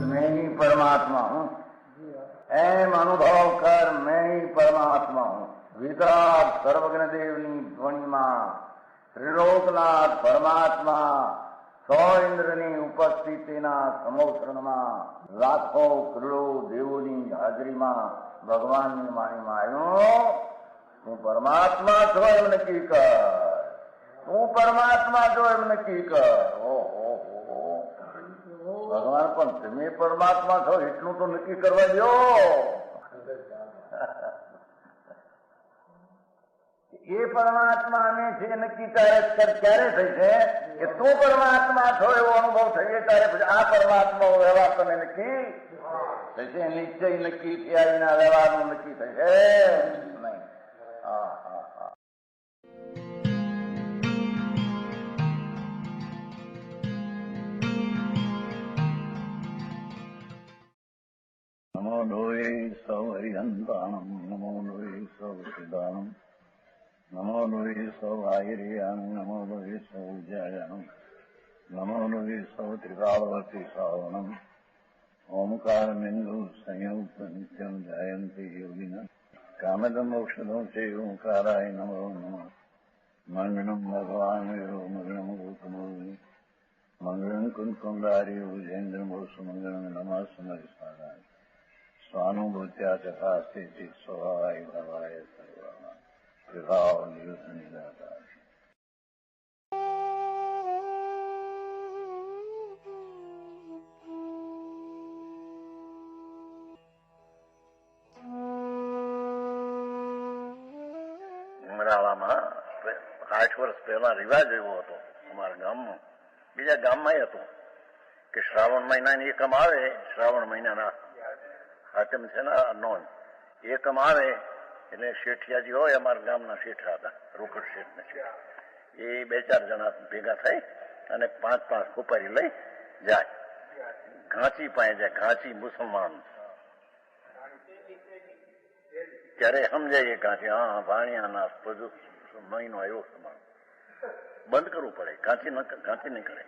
मैं ही परमात्मा हूँ, एम अनुभव कर मैं ही परमात्मा हूँ। वितराग सर्वज्ञ देवनी ध्वनिमा त्रिलोकनाथ परमात्मा સો ઇન્દ્રની ઉપસ્થિતિના સમોત્રણમાં લાખો કરોડો દેવોની હાજરીમાં ભગવાનની વાણીમાં આવ્યો, તું પરમાત્મા છો એમ નક્કી કર, તું પરમાત્મા છો એમ નક્કી કર. ઓહો, ભગવાન પણ તમે પરમાત્મા છો એટલું તો નક્કી કરવા દો. એ પરમાત્માને છે નક્કી ક્યારે થઈ છે કે તું પરમાત્મા છો એવો અનુભવ થઈએ ત્યારે પછી આ પરમાત્મા વ્યવહાર તને નક્કી થશે. નિશ્ચય નક્કી થયા વિના વ્યવહારનું નક્કી થશે નહીં. હા હા હા. નમો લોહે સૌ હરિહંતાણમ, નમો લોહે સૌ સિદ્ધાણમ, નમો લોહે સૌ આયર્યાણમ, નમો લોહે સૌ જયાણમ, નમો લોહે સૌ ત્રિકાળવતી શ્રાવણમ. ઓમકાર બિંદુ સંયુક્ત નિત્યમ જાયંતી યોગિના કામદમ ઔષધમ છે ઓંકારાય નમો નમઃ. મંગળમ ભગવાન વિરો મંગળમ ગૌતમોર્મિ મંગળમ કુંકુંડારી ભુજેન્દ્રમોષ મંગળમ નમઃ સમરિસ્વાદાય સ્વાનુભૂત્યા તથાસ્તિ સ્વભાવાય ભવાય સર્વા વિભાવ નિયુત નિદાતા. ઉમરાળામાં 8 વર્ષ પહેલા રિવાજ એવો હતો અમારા ગામમાં, બીજા ગામમાં હતો કે શ્રાવણ મહિનાની એકમ આવે, શ્રાવણ મહિનાના હાતમ છે ને નોંધ એકમ આવે એટલે શેઠિયાજી હોય, અમારા ગામના શેઠા હતા, રોકડ શેઠ ને શેઠ, એ 2-4 જણા ભેગા થઈ અને 5-5 ખોપારી લઈ જાય, ઘાંચી પાસે જાય. ઘાંચી મુસલમાન ત્યારે સમજાય ઘાંચી, હા ભાણિયાના બધું મહિનો આવ્યો સમાન બંધ કરવું પડે, ઘાંચી નહીં કરે.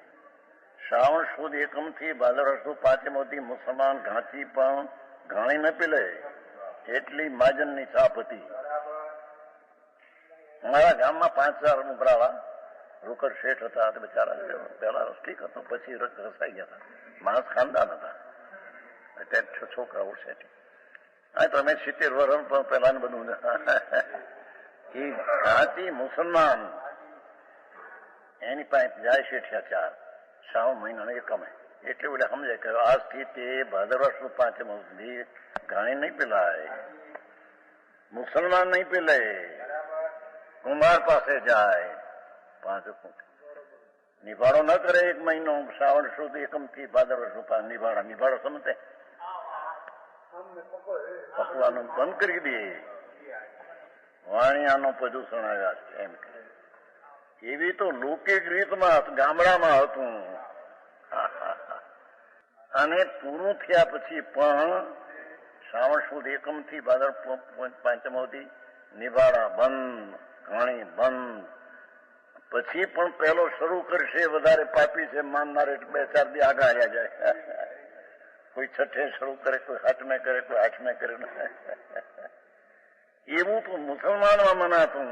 શ્રાવણ સુદ એકમ થી ભાદરવા સુદ પાંચમોથી મુસલમાન ઘાંચી પણ ઘાણી ન પીલે એટલી માજનની છાપ હતી. અમારા ગામમાં 5-4 ઉભરાવા રોકડ શેઠ હતા, બિચારા પેલા ઠીક હતો, પછી રસાઈ ગયા હતા, માણસ ખાનદાન હતા, અત્યારે છોકરાઓ શેઠ. હા તમે 70 વર્ષ પેલા બધું એ ઘાંચી મુસલમાન એની પાસે જાય શેઠિયા 4 શ્રાવણ મહિનાને એકમે, એટલે બધા સમજાય કે આજથી તે ભાદરવા સુદ પાંચમ સુધી ઘાણી નહીં પીલાય, મુસલમાન નહીં પીલે, કુંભાર પાસે જાય, 5 નિભાડો ન કરે 1 મહિનો. શ્રાવણ સુદ એકમ થી ભાદરવા સુદ નિભાડો સમજે પકવાનું બંધ કરી દે, વાણિયાનો પ્રદૂષણ આવ્યા છે એમ કે. એવી તો લૌકિક રીતમાં ગામડામાં હતું. અને પૂરું થયા પછી પણ શ્રાવણ સુદ એકમ થી ભાદર પાંચમોથી નિભાડા બંધ, ઘાણી બંધ. પછી પણ પહેલો શરૂ કરશે વધારે પાપી છે માનનાર, 2-4 દી આગળ આવ્યા જાય. કોઈ 6 શરૂ કરે, કોઈ 8મે કરે, કોઈ 8મે કરે. એવું તો મુસલમાનમાં મનાતું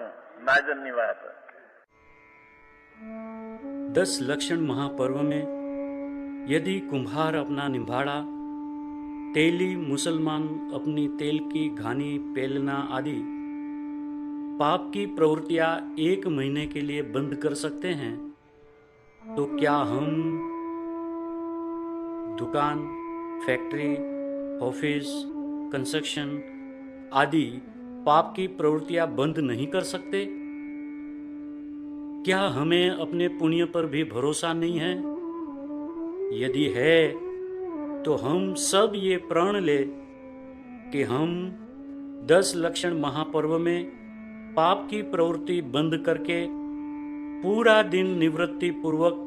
નાજનની વાત. 10 लक्षण महापर्व में यदि कुम्हार अपना निभाड़ा, तेली मुसलमान अपनी तेल की घानी पेलना आदि पाप की प्रवृत्तियां 1 महीने के लिए बंद कर सकते हैं, तो क्या हम दुकान, फैक्ट्री, ऑफिस, कंस्ट्रक्शन आदि पाप की प्रवृत्तियां बंद नहीं कर सकते? क्या हमें अपने पुण्य पर भी भरोसा नहीं है? यदि है तो हम सब ये प्रण ले कि हम 10 लक्षण महापर्व में पाप की प्रवृत्ति बंद करके पूरा दिन निवृत्ति पूर्वक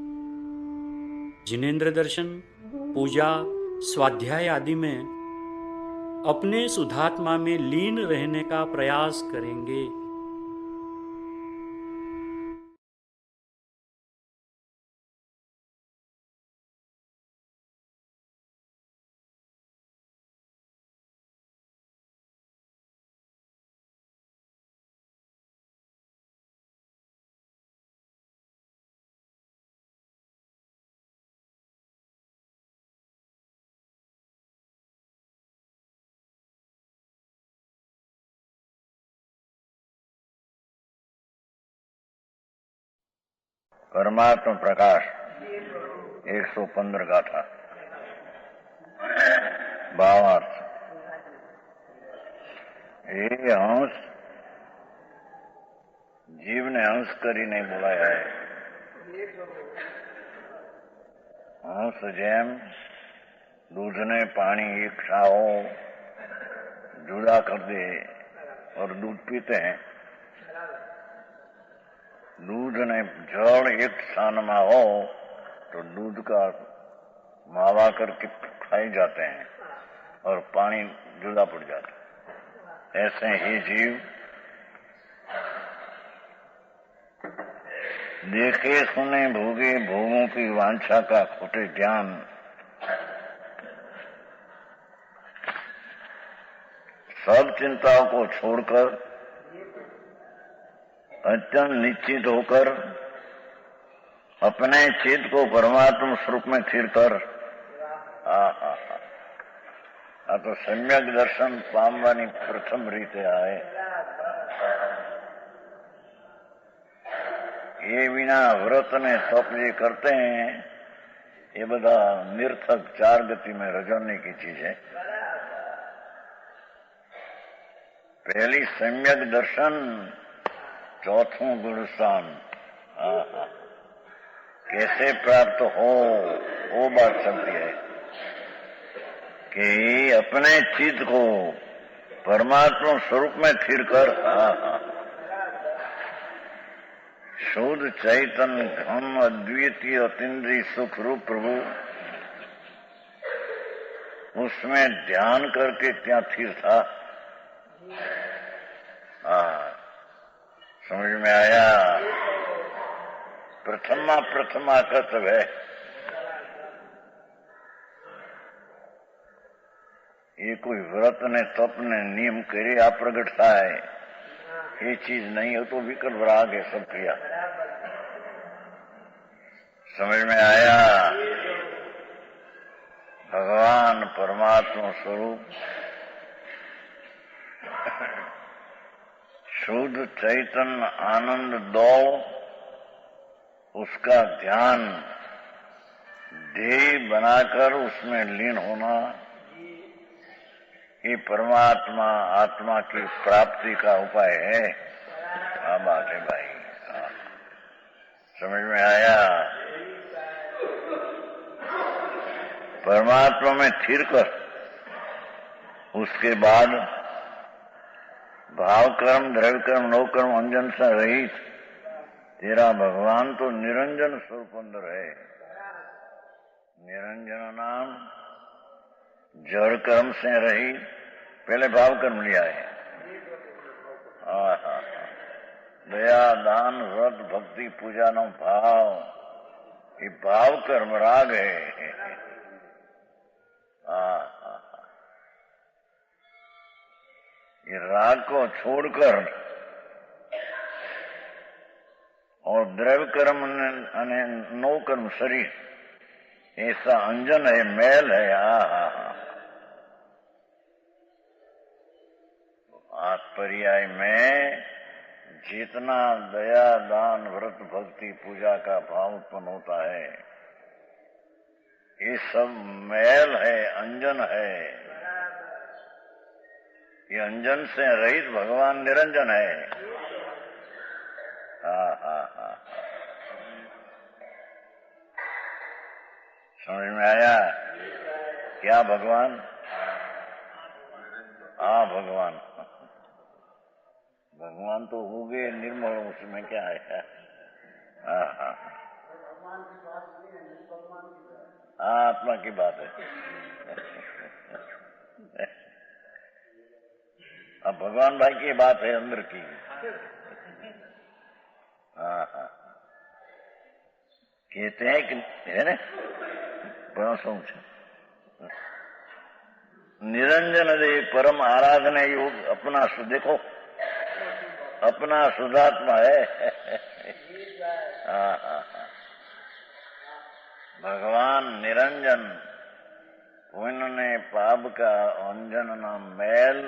जिनेंद्र दर्शन, पूजा, स्वाध्याय आदि में अपने शुद्धात्मा में लीन रहने का प्रयास करेंगे। परमात्मा प्रकाश 115 गाथा। भावार्थ। એ હંસ જીવને હંસ કરીને બોલાયા है। હંસ જેમ दूधને पानी एक साहो जुदा कर दे और दूध पीते हैं, दूध ने जड़ एक स्थान में हो तो दूध का मावा करके खाए जाते हैं और पानी जुदा पड़ जाता है। ऐसे ही जीव देखे सुने भोगे भोगों की वांछा का खोटे ज्ञान सब चिंताओं को छोड़कर अत्यंत निश्चित होकर अपने चित्त को परमात्मा स्वरूप में स्थिर कर आ तो सम्यक दर्शन पामवानी प्रथम रीते आए। ये बिना व्रत ने तप जे करते हैं ये बदा निर्थक चार गति में रजोने की चीज है। पहली सम्यक दर्शन, चौथों गुणस्थान। कैसे प्राप्त हो वो बात चलती है कि अपने चित्त को परमात्मा स्वरूप में स्थिर कर शुद्ध चैतन्य घन अद्वितीय अतीन्द्रिय सुख रूप प्रभु उसमें ध्यान करके क्या स्थिर था। समझ में आया। प्रथमा कर्तव्य है। ये कोई व्रत ने तप ने नियम करे आ प्रगट थाय ये चीज नहीं हो तो विकल राग है सब क्रिया। समझ में आया। भगवान परमात्मा स्वरूप शुद्ध चैतन्य आनंद दो उसका ध्यान ध्येय बनाकर उसमें लीन होना ये परमात्मा आत्मा की प्राप्ति का उपाय है। हाँ बात है भाई। समझ में आया। परमात्मा में स्थिर कर उसके बाद भाव कर्म द्रव्य कर्म नव कर्म अंजन से रहित तेरा भगवान तो निरंजन स्वरूप अंदर है। निरंजन नाम जड़ कर्म से रही पहले भाव कर्म लिया है। दया दान व्रत भक्ति पूजा नो भाव ये भाव कर्म राग है। ये राग को छोड़कर और द्रव्य कर्म અને નો कर्म शरीर ऐसा अंजन है मैल है। पर्याय में जितना दया दान व्रत भक्ति पूजा का भाव उत्पन्न होता है ये सब मैल है अंजन है। ये अंजन से रहित भगवान निरंजन है। समझ में आया क्या भगवान? भगवान भगवान तो हो गए निर्मल उसमें क्या है। आत्मा की बात है। अब भगवान भाई की बात है अंदर की। हाँ हाँ, कहते हैं कि है ना, बड़ा શું છે निरंजन दे परम आराधना योग अपना देखो अपना शुद्धात्मा है। हाँ हाँ हाँ, भगवान निरंजन पुण्य ने पाप का अंजन नाम मैल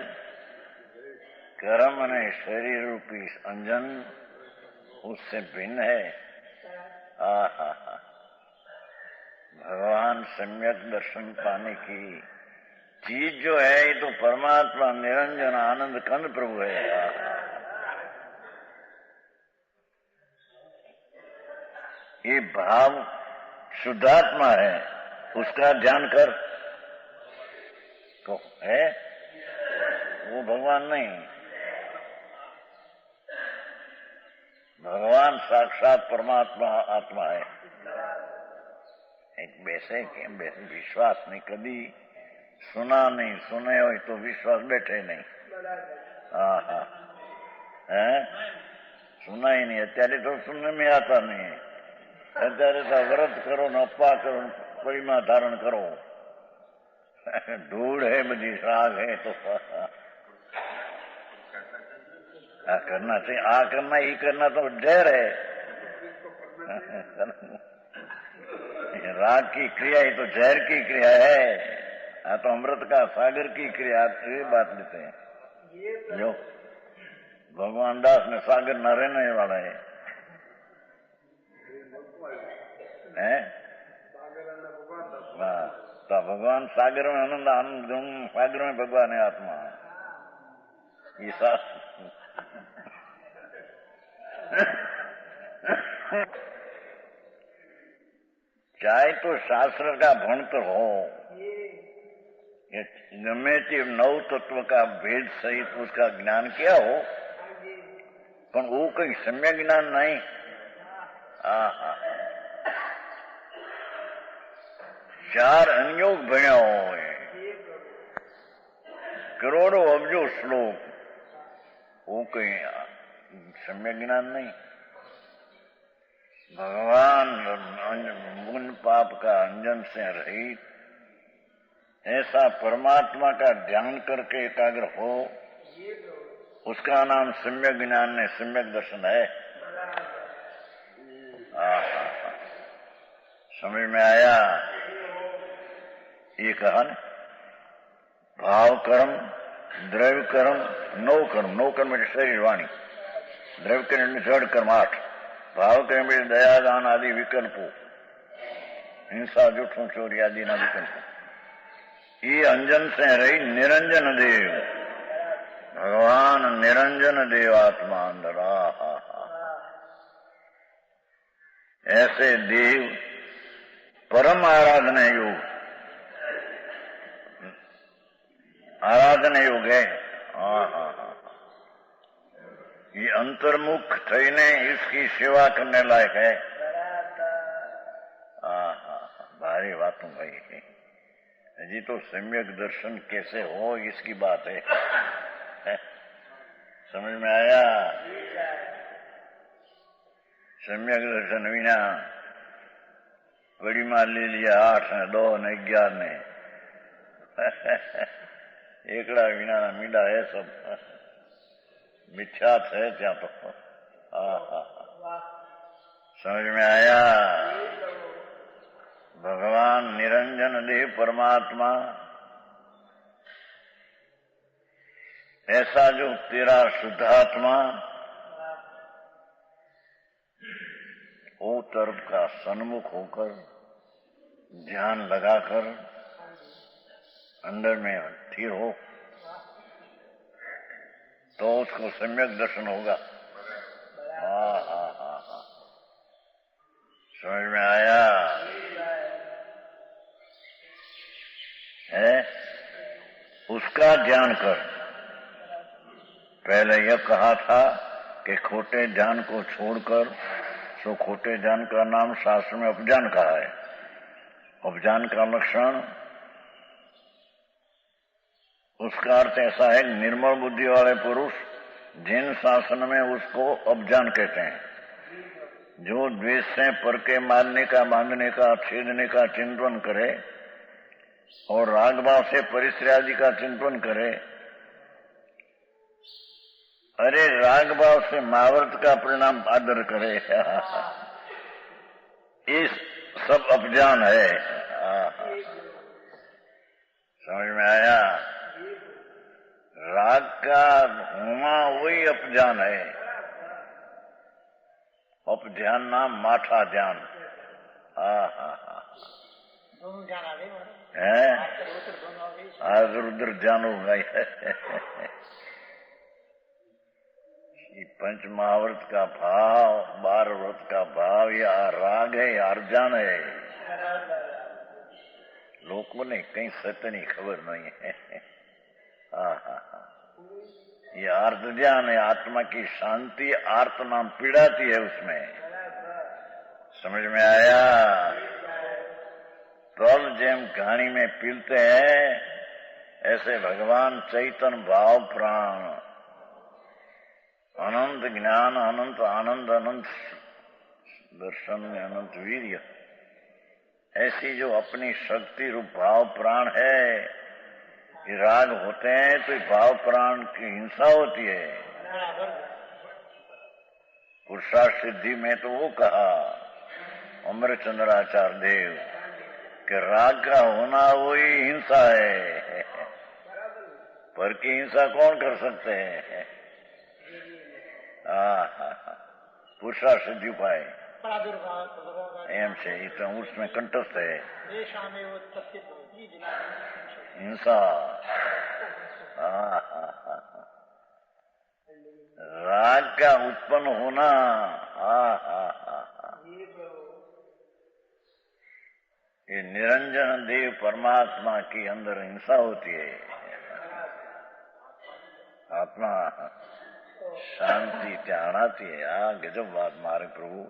कर्म ने शरीर रूपी अंजन उससे भिन्न है। हाँ हाँ हाँ, भगवान सम्यक दर्शन पाने की चीज जो है ये तो परमात्मा निरंजन आनंद कंद प्रभु है। हाँ हाँ, ये भाव शुद्धात्मा है, उसका ध्यान कर तो है, वो भगवान नहीं। भगवान साक्षात परमात्मा आत्मा है। एक वैसे के विश्वास नहीं, कभी सुना नहीं, सुने हो तो विश्वास बैठे नहीं। हाँ हाँ, है सुना ही नहीं, અત્યારે तो सुनने में आता नहीं है। અત્યારે તો વ્રત કરો ને અપ્પા કરો ને પરિમા ધારણ કરો, धूल है बड़ी राग है तो आ करना चाहिए, आ करना ही करना तो जहर है। राग की क्रिया ही तो जहर की क्रिया है। हाँ तो अमृत का सागर की क्रिया, ये बात लेते हैं। जो भगवान दास ने सागर न रहने वाला है, हाँ तो भगवान सागर में आनंद, आनंद सागर में भगवान है आत्मा। ये चाहे तो शास्त्र का भणतर हो, गमे ते नव तत्व का भेद सहित उसका ज्ञान क्या हो, पर वो कहीं सम्यक ज्ञान नहीं। हाँ हाँ, चार अनयोग भण्या हो, करोड़ों अब्जो श्लोक, वो कहीं सम्यक ज्ञान नहीं। भगवान मुन पाप का अंजन से रहित ऐसा परमात्मा का ध्यान करके एकाग्र हो, उसका नाम सम्यक ज्ञान ने सम्यक दर्शन है। समझ में आया? ये कहा न, भाव कर्म, द्रव्य कर्म, नौ कर्म। नौ कर्म में शरीर वाणी, द्रव्य कर्म में जड़ कर्म 8, भाव कर्म में दया दान आदि विकल्पों, हिंसा जूठों चोरी आदि ना विकल्पों। ये अंजन से रही निरंजन देव, भगवान निरंजन देव आत्मा अंदर। ऐसे देव परम आराधना योग, आराधना योग है। हाँ हाँ हाँ, ये अंतर्मुख थईने इसकी सेवा करने लायक है। हाँ हाँ, भारी बातों भाई है जी। तो सम्यक दर्शन कैसे हो इसकी बात है, समझ में आया? सम्यक दर्शन विना बड़ी माल ले लिया 8 ने 2 ने 11 ने एकड़ा विना मीडा है सब मिथ्या है त्या तो। समझ में आया? भगवान निरंजन देव परमात्मा ऐसा जो तेरा शुद्धात्मा वो तरफ का सन्मुख होकर ध्यान लगाकर अंदर में स्थिर हो तो उसको सम्यक दर्शन होगा। हाँ हाँ हाँ हाँ, समझ में आया? है उसका ध्यान कर। पहले यह कहा था कि खोटे ज्ञान को छोड़कर, सो खोटे ज्ञान का नाम शास्त्र में उपज्ञान कहा है। उपज्ञान का लक्षण उसका अर्थ ऐसा है कि निर्मल बुद्धि वाले पुरुष जिन शासन में उसको अपजान कहते हैं, जो द्वेष से पर के मारने का, बांधने का, छेदने का चिंतन करे और रागभाव से परिश्रय आदि का चिंतन करे। अरे रागभाव से महावर्त का परिणाम आदर करे, ये सब अपजान है। समझ में आया? राग का होना वही अपजान है। अपध्यान नाम माठा ध्यान। है आज उधर ध्यान होगा। पंच महाव्रत का भाव, 12 व्रत का भाव, या राग है या अर्जान है। लोगों ने कहीं सत्य नहीं खबर नहीं है। ये आर्त ध्यान है, आत्मा की शांति आर्त नाम पीड़ाती है उसमें। समझ में आया? तल जेम कहानी में पीलते हैं, ऐसे भगवान चैतन्य भाव प्राण, अनंत ज्ञान, अनंत आनंद, अनंत दर्शन, अनंत वीर्य, ऐसी जो अपनी शक्ति रूप भाव प्राण है, ये राग होते हैं तो भाव प्राण की हिंसा होती है। पुरुषार्थ सिद्धि में तो वो कहा अमरचंद्राचार्य देव कि राग का होना वही हिंसा है, पर की हिंसा कौन कर सकते हैं? पुरुषार्थ सिद्धि उपाय एम से उसमें कंटस्थ है हिंसा। राग का उत्पन्न होना, ये निरंजन देव परमात्मा की अंदर हिंसा होती है। आत्मा शांति त्याग आती है। गजब बात मार्ग प्रभु,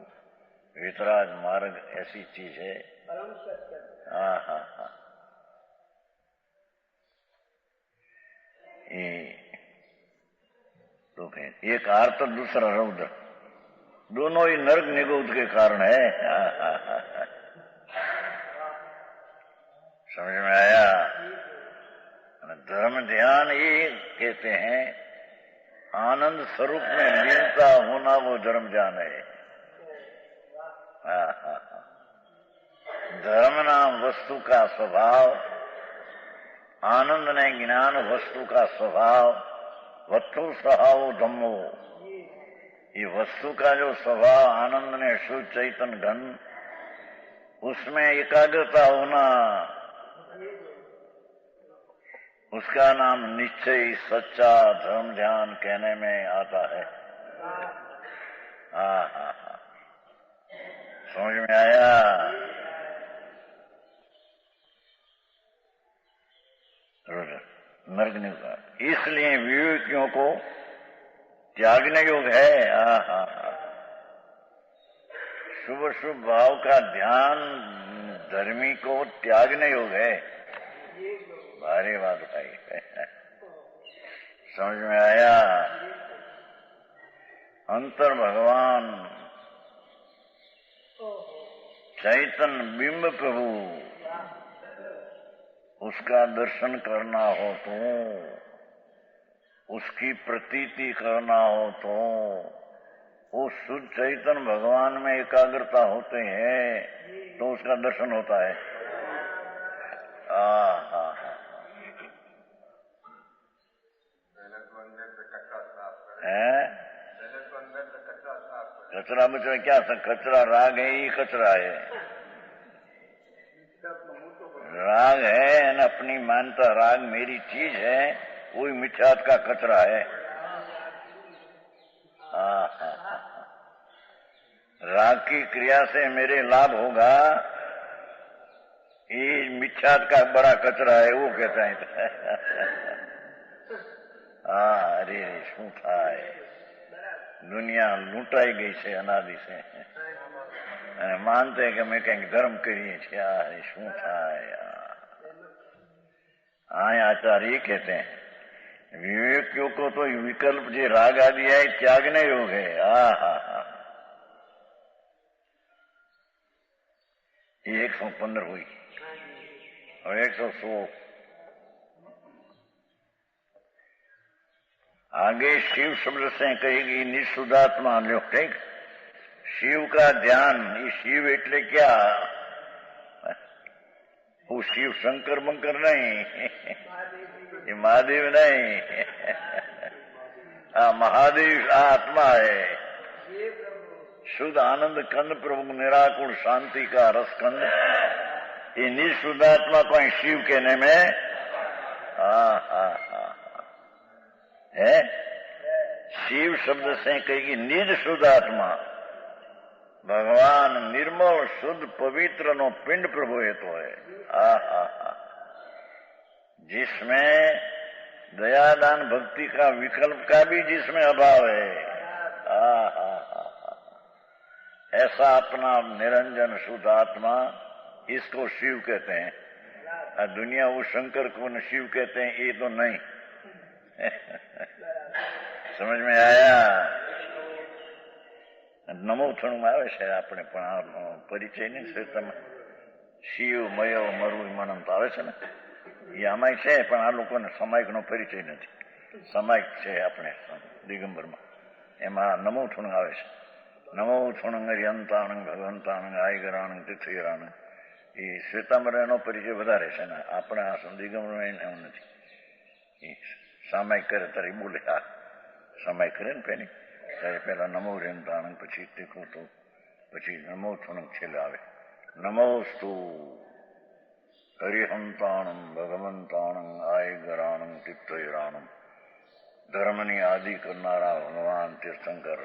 वितराग मार्ग ऐसी चीज है। तो फिर एक आर्त दूसरा रौद्र, दोनों ही नरक निगोद के कारण है। समझ में आया? धर्म ध्यान ये कहते हैं, आनंद स्वरूप में लीनता होना वो धर्म ध्यान है। धर्म नाम वस्तु का स्वभाव, आनंद ने ज्ञान वस्तु का स्वभाव, वस्तु स्वभाव धम्मो, ये वस्तु का जो स्वभाव आनंद ने शुद्ध चैतन्य घन, उसमें एकाग्रता होना, उसका नाम निश्चय सच्चा धर्म ध्यान कहने में आता है। समझ में आया? नर्क नहीं होगा, इसलिए विवेकियों को त्यागने योग है। शुभ शुभ भाव का ध्यान धर्मी को त्यागने योग है। भारी बात भाई। समझ में आया? अंतर भगवान चैतन्य बिंब प्रभु, उसका दर्शन करना हो तो, उसकी प्रतीति करना हो तो, वो शुद्ध चैतन्य भगवान में एकाग्रता होते हैं तो उसका दर्शन होता है। कचरा बचरा क्या? कचरा राग है, ही कचरा है। राग है न, अपनी मानता राग मेरी चीज है, वही मिथ्यात्व का कचरा है। राग की क्रिया से मेरे लाभ होगा, ये मिथ्यात्व का बड़ा कचरा है, वो कहता है। अरे શું થાય? दुनिया लूंटाई गई છે अनादि से, मानते हैं कि मैं कहीं धर्म करिए छे। शू थाय? आचार्य कहते हैं विवेक योग को तो विकल्प जो राग आदि है त्यागने योग है। हा 115 हुई और 116 आगे शिव शब्द से कहेगी निःशुद्धात्मा लो। ठीक, शिव का ध्यान, ये शिव એટલે क्या? वो शिव शंकर मंकर नहीं, ये महादेव नहीं, महादेव आत्मा है। शुद्ध आनंद कंद प्रभु निराकुल शांति का रस कंद, ये निःशुद्धात्मा को शिव कहने में है। शिव शब्द से कहेगी निज शुद्धात्मा, भगवान निर्मल शुद्ध पवित्र नो पिंड प्रभु ये तो है। जिसमें दयादान भक्ति का विकल्प का भी जिसमें अभाव है। ऐसा अपना निरंजन शुद्ध आत्मा, इसको शिव कहते हैं। दुनिया वो शंकर को न शिव कहते हैं, ये तो नहीं। समझ में आया? નમોથણું આવે છે આપણે, પણ આ પરિચય નહીં શ્વેતામાં શિવ મયો મરુ મનંત આવે છે ને, એ આમાંય છે, પણ આ લોકોને સમાયકનો પરિચય નથી. સમાયક છે આપણે દિગંબરમાં, એમાં નમોથણું આવે છે. નમોથણું હરિહંતાણંગ ભગવંતાણંગ આયગરાણંગ તીર્થગરાણંગ, એ શ્વેતાંબર એનો પરિચય વધારે છે ને, આપણે આ દિગંબરમાં એવું નથી. એ સામાયિક કરે ત્યારે બોલે, આ સમાય કરે ને પેલી ત્યારે પેલા નમો રેમતાણંગ, પછી તીખું તો પછી નમો થોણંગ છેલ્લે આવે. નમોસ્તુ હરિહંતાણંગ ભગવંતાણંગ આયગરાણંગ તીર્થગરાણંગ, ધર્મની આદિ કરનારા ભગવાન તીર્થંકર.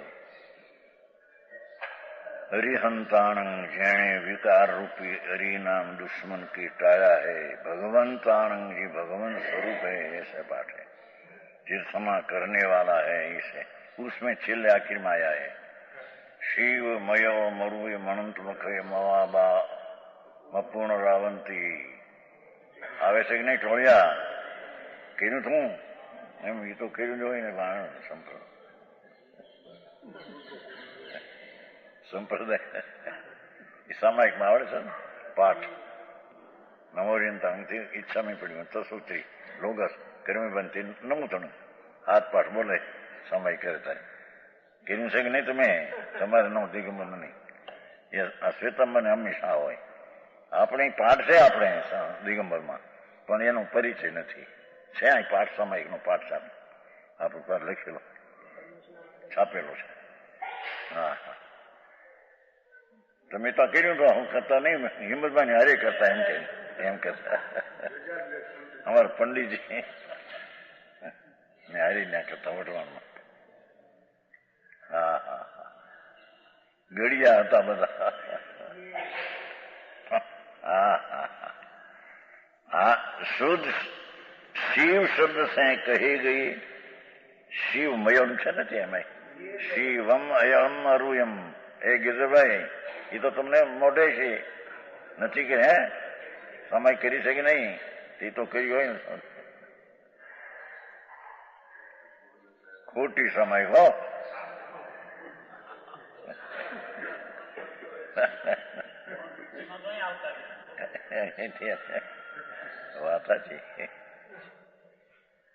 હરિહંતાણંગ, જેણે વિકાર રૂપી હરિનામ दुश्मन की टाया है. भगवंताणंग, जी भगवान स्वरूप है, ऐसे पाठ है. तीर्थमा करने वाला है, इसे उसमें चिल्ले आखिर में आया है. शिव मयो मरुए मनंत मखे मवाबा મપૂર્ણ રાવંતી આવે છે કે નહીં? ટોળિયા કીધું તું એમ, એ તો કીધું જ હોય ને. સંપ્રદાય એ સામાયિકમાં આવડે છે ને પાઠ. નમોરિયંતાંગથી ઈચ્છા મેં પડ્યું તસુત્રી લોગસ કર્મી બનતી નમું તણું હાથ પાઠ બોલે સામાયિક કરે તારે કીધું છે કે નહીં? તમે તમારે ન દિગંબર નહીં, એ આ શ્વેતાંબરને હંમેશા હોય. આપણે પાઠ છે આપણે દિગંબરમાં, પણ એનો પરિચય નથી. છે આ પાઠ સામાયિકનો પાઠ છે આપણો પાઠ લખેલો છાપેલો છે. હા તમે તો કર્યું તો હું કરતા નહીં, હિંમતભાઈ હારે કરતા એમ કહેતા અમારા પંડિતજી ને હારી ના કરતા વટવામાં. હા ગળિયા હતા બધા. હા શુદ્ધ શિવ શબ્દ સે કહી ગઈ. શિવ મયમ છે નથી એમાં, શિવમ અયમ અરુયમ. એ ગિરધરભાઈ, એ તો તમને મોઢે છે નથી કે હે સમય કરી છે કે નહીં? એ તો કરી હોય ને, ખોટી સમય હો. વાત સાચી.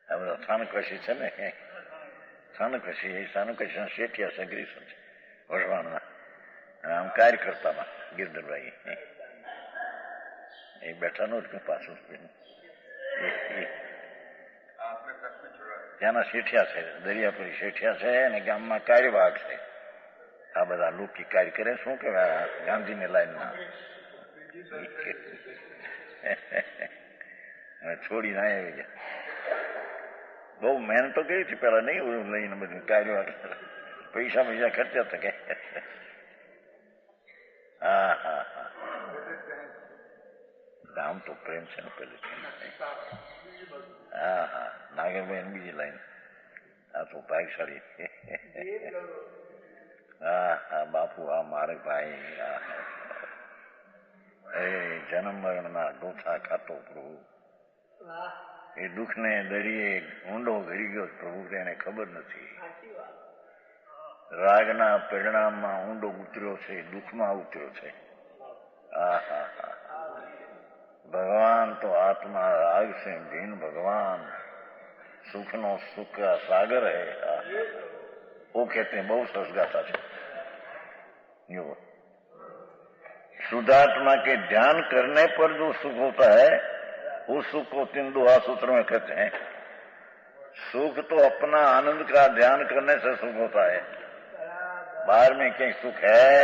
આ બધા સ્થાનકવાસી છે ને, સ્થાનકવાસી એ સ્થાનકવાસી શેઠિયા સગરી છે વઢવાણના, આમ કાર્યકર્તામાં ગિરધરભાઈ એ બેઠા નો જ પાછું ત્યાંના શેઠિયા છે, દરિયાપુરી શેઠિયા છે, અને ગામમાં કાર્યવાહક છે. આ બધા લોકિક કાર્ય કરે. શું કહેવાય ગાંધીની લાઈનમાં છોડી ના આવી ગયા. બહુ મહેનત તો કરી હતી પેલા, નહીં લઈને બધું કાર્યવાહક પૈસા ખર્ચ્યા હતા કે. હા ગામ તો પ્રેમ છે ને પેલે. હા નાગરભાઈ બીજી લાઈન. આ તો ભાગશાળી. હા બાપુ, આ મારે ભાઈ. એ જન્મ મરણના ડોથા ખાતો પ્રભુ. એ દુઃખને દરિયે ઊંડો ઘડી ગયો પ્રભુ એને ખબર નથી. રાગના પરિણામમાં ઊંડો ઉતર્યો છે, દુઃખમાં ઉતર્યો છે. ભગવાન તો આત્મા રાગ से ભીન ભગવાન સુખનો સુખ का सागर है. वो कहते हैं बहुत सरस गाथा है. शुद्धात्मा के ध्यान करने पर जो सुख होता है उस सुख को 3 दोहा सूत्र में कहते हैं. सुख तो अपना आनंद का ध्यान करने से सुख होता है, बाहर में कहीं सुख है?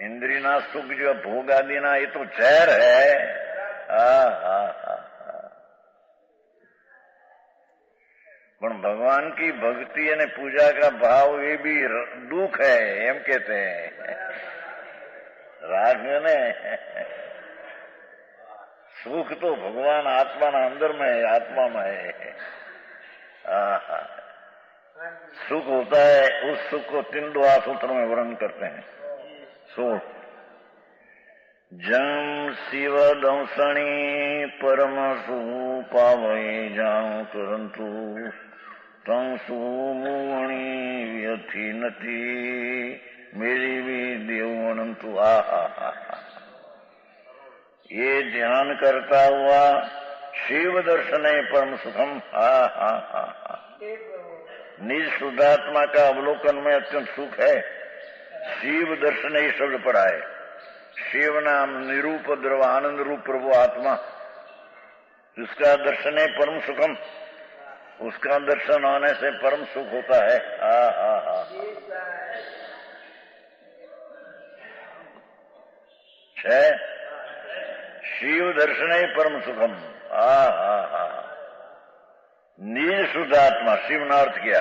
इंद्री ना सुख जो भोग आदि ना, ये तो जहर है. પણ ભગવાન की भक्ति અને पूजा का भाव ये भी दुख है, एम कहते हैं. राग ने सुख तो भगवान आत्मा ना अंदर में है, आत्मा में है. सुख होता है, उस सुख को 3 दोहा सूत्र में वर्णन करते हैं. सुख जम शिव दंसणी परम सु पावई जाऊं तुरंतु तम सुमुवणी व्यथी नथी मेरी भी देव अनंतु. ये ध्यान करता हुआ शिव दर्शन परम सुखम. निज शुद्धात्मा का अवलोकन में अत्यंत सुख है. शिव दर्शन ही शब्द पड़ा है. शिव नाम निरूप द्रव आनंद रूप प्रभु आत्मा, उसका दर्शन है परम सुखम. उसका दर्शन होने से परम सुख होता है. शिव दर्शन है परम सुखम. निज शुद्धात्मा, शिव ने अर्थ किया,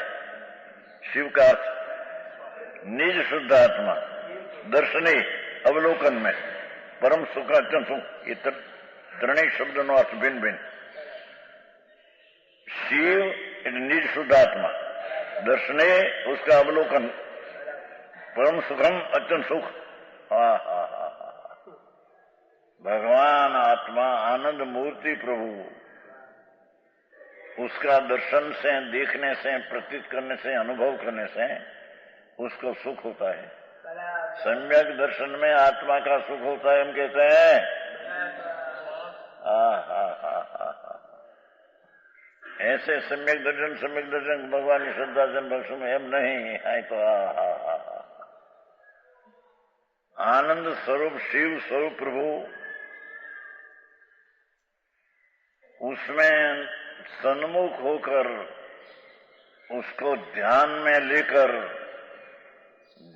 शिव का अर्थ निज शुद्धात्मा दर्शने अवलोकन में परम सुख अत्यंत सुख. ये त्रणेय शब्द नो अर्थ भिन्न भिन्न. शिव निज शुद्धात्मा दर्शने उसका अवलोकन परम सुखम अत्यंत सुख. भगवान आत्मा आनंद मूर्ति प्रभु, उसका दर्शन से, देखने से, प्रतीत करने से, अनुभव करने से उसको सुख होता है. सम्यक दर्शन में आत्मा का सुख होता है, हम कहते हैं. ऐसे सम्यक दर्शन भगवान की श्रद्धा जन बख्श में एम नहीं है. तो आनंद स्वरूप शिव स्वरूप प्रभु, उसमें सन्मुख होकर उसको ध्यान में लेकर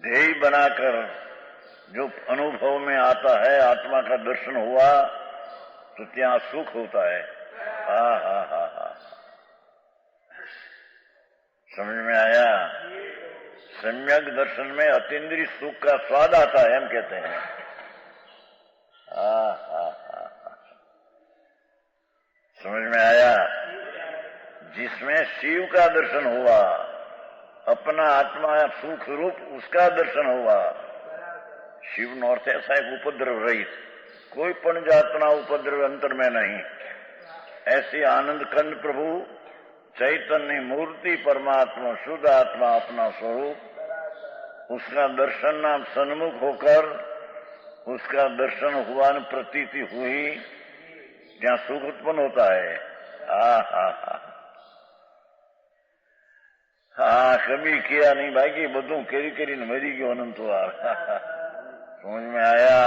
ध्येय बनाकर जो अनुभव में आता है, आत्मा का दर्शन हुआ तो ત્યાં सुख होता है. समझ में आया? सम्यक दर्शन में अतीन्द्रिय सुख का स्वाद आता है, हम कहते हैं. समझ में आया? जिसमें शिव का दर्शन हुआ, अपना आत्मा सुख रूप उसका दर्शन हुआ. शिव नो अर्थ ऐसा एक उपद्रव रहित, कोई पण जातना उपद्रव अंतर में नहीं. ऐसी आनंद कंद प्रभु चैतन्य मूर्ति परमात्मा शुद्ध आत्मा अपना स्वरूप, उसका दर्शन नाम सन्मुख होकर उसका दर्शन हुआ न प्रतीति हुई, जहां सुख उत्पन्न होता है. कभी किया नहीं बाकी બધું કરી મરી ગયો અનંતવાર. समझ में आया?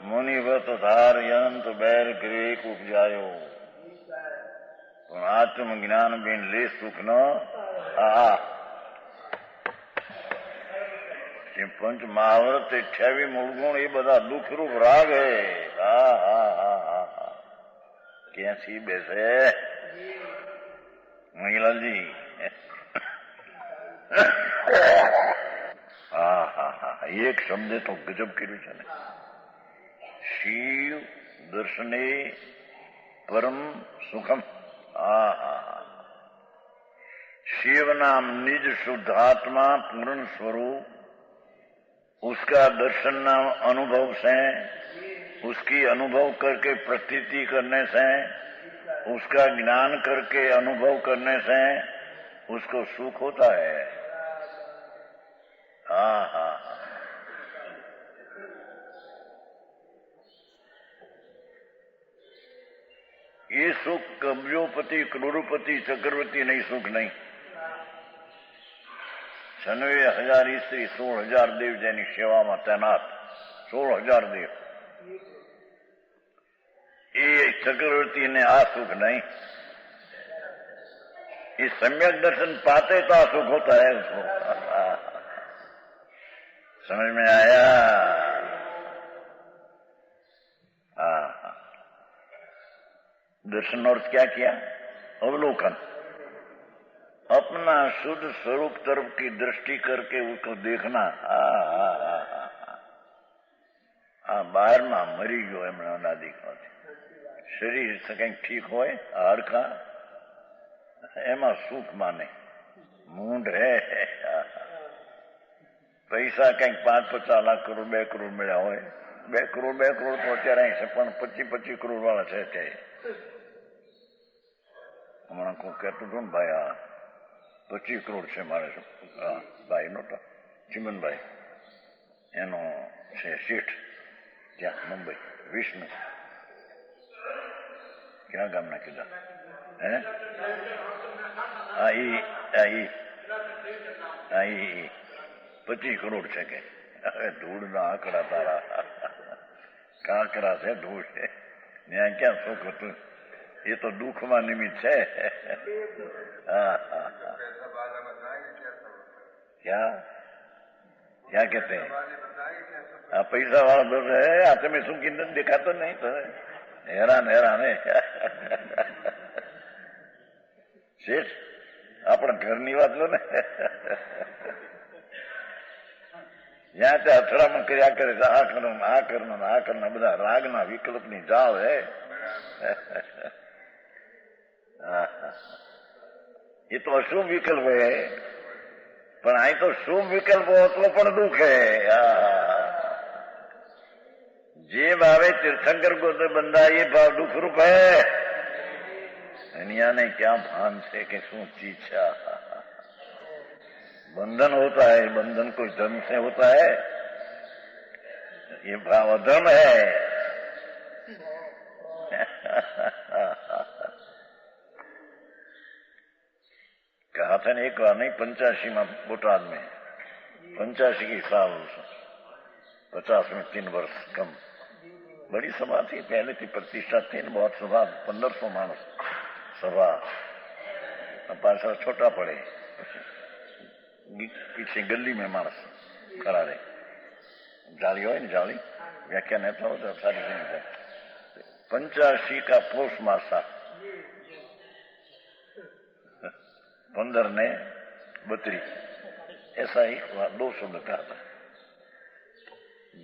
मुनिवत धार यंत बैर ग्रेक उपजायो, आत्म ज्ञान बिन ले सुख न. पंच महावरत 28 मूलगुण ये બધા દુઃખ રૂપ રાગ है. कैसी बैसे महिलाल जी? एक शब्द तो गजब કર્યું છે ને. शिव दर्शने परम सुखम. शिव नाम निज शुद्धात्मा पूर्ण स्वरूप, उसका दर्शन नाम अनुभव से उसकी अनुभव करके प्रतीति करने से, उसका ज्ञान करके अनुभव करने से उसको सुख होता है। हाँ हाँ हाँ। ये सुख कब्जोपति, करोड़पति, चक्रवर्ती नहीं, सुख नहीं। 96,000 स्त्री, 16,000 देव જેની સેવામાં તૈનાત, 16,000 દેવ, એ ચક્રવર્તી ને આ સુખ नहीं। ये सम्यक दर्शन पाते तो आ सुख होता है उसको। समझ में आया? हाँ। दर्शन अर्थ क्या किया? अवलोकन। अपना शुद्ध स्वरूप तरफ की दृष्टि करके उसको देखना। बाहर में मरी गयो एम ना देखवा। शरीर से कहीं ठीक हो हाड़का एमा सुख माने, मूंड है। पैसा कहीं 5-50 लाख करोड़ 2 करोड़ मिला हो, 2 करोड़ तो अत्यारे है, पण 25 करोड़ वाला है। हमारा को कहते तो भाई 25 करोड़ से मारे भाई नो तो चिमन भाई एनो से सेठ क्या मुंबई विष्णु क्या गाम ना कीधा है? आई 25 करोड़ છે કે ધૂળના આંકડા તારા કાંકરા છે ધૂળ છે ત્યાં ક્યાં સુખ હતું? એ તો દુઃખમાં નિમિત્ત છે। क्या क्या कहते हैं? पैसा वाला दो है हाथ में सुखी देखा तो नहीं तो हैरान है। શેઠ આપણા ઘરની વાત લો ને, જ્યાં ત્યાં અથડામણ કર્યા કરે છે, આ કરના બધા રાગના વિકલ્પની જાળ હે। એ તો અશુભ વિકલ્પ હે, પણ અહીં તો શુભ વિકલ્પ હો તો પણ દુઃખ હે। જે ભાવે तीर्थंकर को तो बंदा ये भाव दुख रूप है। दुनिया ने क्या भान से कि शू चीज है। बंधन होता है, बंधन कोई धर्म से होता है? ये भाव अधर्म है। कहा था एक बार नहीं, 85 में बोटाद में, 85 की साल, 50 में 3 वर्ष कम, बड़ी सभा थी, पहले थी प्रतिष्ठा थी, बहुत सभा, 1500 मानस सभा। पासा छोटा पड़े, पीछे गली में मानस खड़ा रहे, जाली हो न जाली व्याख्या नहीं था तो सारी जिंदगी 85 का पोष मास था, 15 ने 32, ऐसा ही 2 शब्द कहा था।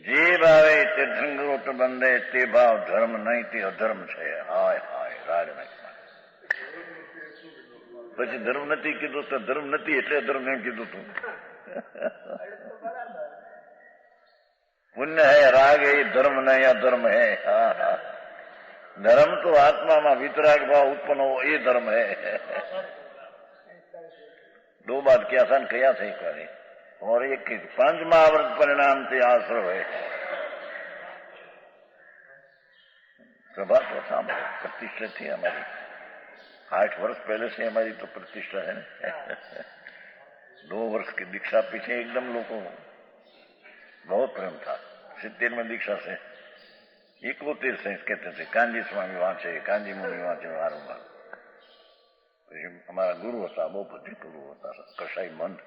जे भावे तीर्थंकरोट बंदे ते भाव धर्म नहीं ते अधर्म छे। हाय हाय राग नहीं। પછી ધર્મ નથી કીધું તો ધર્મ નથી એટલે ધર્મ એમ કીધું તું। पुण्य है, राग है, धर्म नहीं अधर्म है। धर्म तो आत्मा में वितराग भाव उत्पन्न हो, ये धर्म है। 2 बात क्या था कया थे एक बार, और एक 5 महाव्रत परिणाम से आश्रव है। प्रभात होता प्रतिष्ठा थी हमारी, 8 वर्ष पहले से हमारी तो प्रतिष्ठा है। 2 वर्ष की दीक्षा पीछे एकदम लोगों बहुत प्रेम था। 70 में दीक्षा से 71 से कहते थे कांजी स्वामी वांचे, कांजी मुनि वांचे वारंवार। हमारा गुरु था, बहुपति गुरु होता कसाई मंद,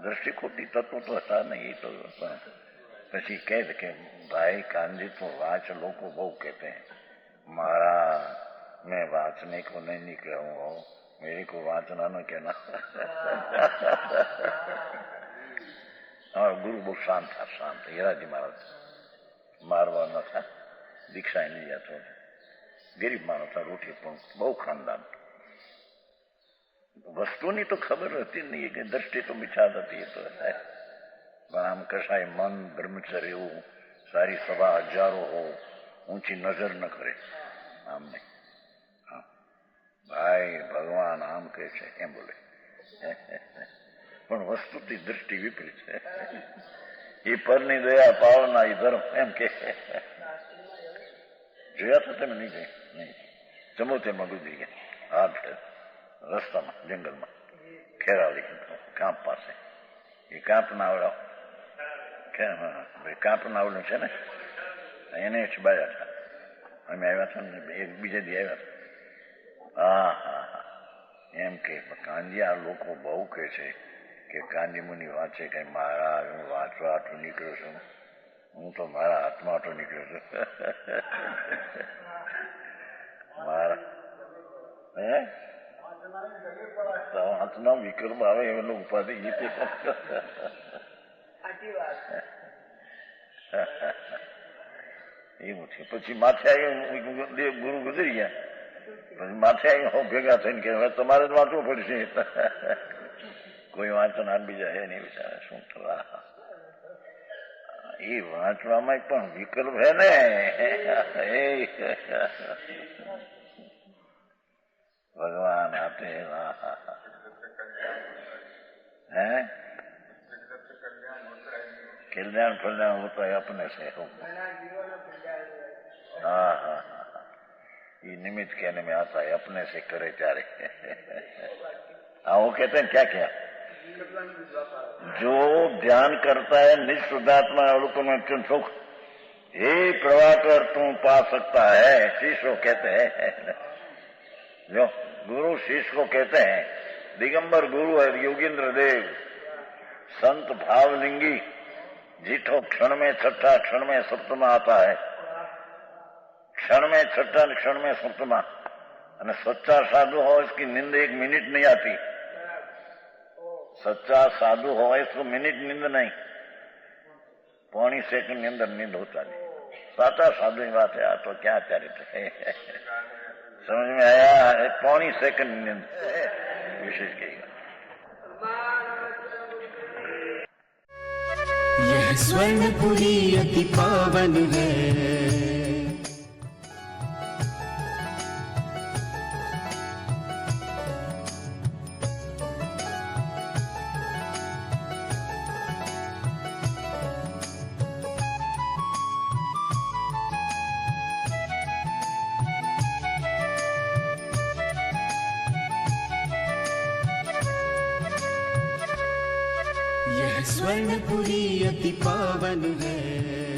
दृष्टि खोटी तत्व तो था नहीं तो। પછી કહે કે ભાઈ કાંજી તો વાંચ, લોકો બહુ કહેते हैं महाराज मैं वांचने को नहीं निकला हूँ, मेरे को वांचना न कहना। और गुरु बहुत शांत था, शांत हीराजी महाराज, मारवा न था, दीक्षा नहीं जाता, गरीब मानव था, रोटी बहु खानदान। वस्तु नहीं तो खबर रहती नहीं है कि दृष्टि तो बिछा देती है तो है। पर हम कसाई मन ब्रह्मचर्य हो, सारी सभा हजारों हो, ઊંચી નજર ન કરે આમ નહીં. હા ભાઈ ભગવાન આમ કહે છે એમ બોલે, પણ વસ્તુથી દૃષ્ટિ વિપરીત છે. એ પરની દયા પાવના એ ધર્મ એમ કે જોયા તો તમે નહીં જોઈ નહીં. ચમોતેરમાં ગુજરી ગયા હાથ રસ્તામાં જંગલમાં ખેરાલી કાંપ પાસે. એ કાંપ નાવડા કાંપ નાવડું છે ને એને બાયા હતા. અમે આવ્યા હતા ને એક બીજે દી આવ્યા હતા. હા હા હા એમ કે કાંજી આ લોકો બહુ કહે છે કે કાંજી મુનિ વાંચે કઈ મારા હું વાંચવા આટલું નીકળ્યો છું. હું તો મારા હાથમાં આટલું નીકળ્યો છું. મારા હે હાથના વિકલ્પ આવે એનો ઉપાધિ ગીતે એવું છે. પછી માથે આવી ગુરુ ગુજરી ગયા. પછી માથે આવી ભેગા થઈને કે હવે તમારે જ વાંચવું પડશે. કોઈ વાંચનાર બીજા હે નહીં બિચારા શું થવા. એ વાંચવામાં પણ વિકલ્પ હે ને. भगवान आते हैं हैं कल्याण फल्याण होता है अपने से. हाँ हाँ हाँ ये निमित्त कहने में आता है अपने से करे चारे. हाँ वो कहते हैं क्या क्या जो ध्यान करता है निष्ठुदात्मा अवलोकन सुख हे प्रभाकर तू पा सकता है शिष्य कहते हैं. जो गुरु शिष्य को कहते हैं. दिगंबर गुरु है योगेंद्र देव संत भावलिंगी जीठो क्षण में छठा क्षण में सप्तमा आता है. क्षण में छठा क्षण में सप्तमा. અને सच्चा साधु हो इसकी नींद एक मिनट नहीं आती. सच्चा साधु हो इसको मिनट नींद नहीं. पौनी सेकंड ની અંદર नींद होता नहीं. साचा साधु की बात है. आ तो क्या चरित्र है समझ में आया. पौनी सेकंड नींद विशेष कहेगा. यह स्वर्णपुरी अति पावन है. यह स्वर्णपुरी अति पावन है.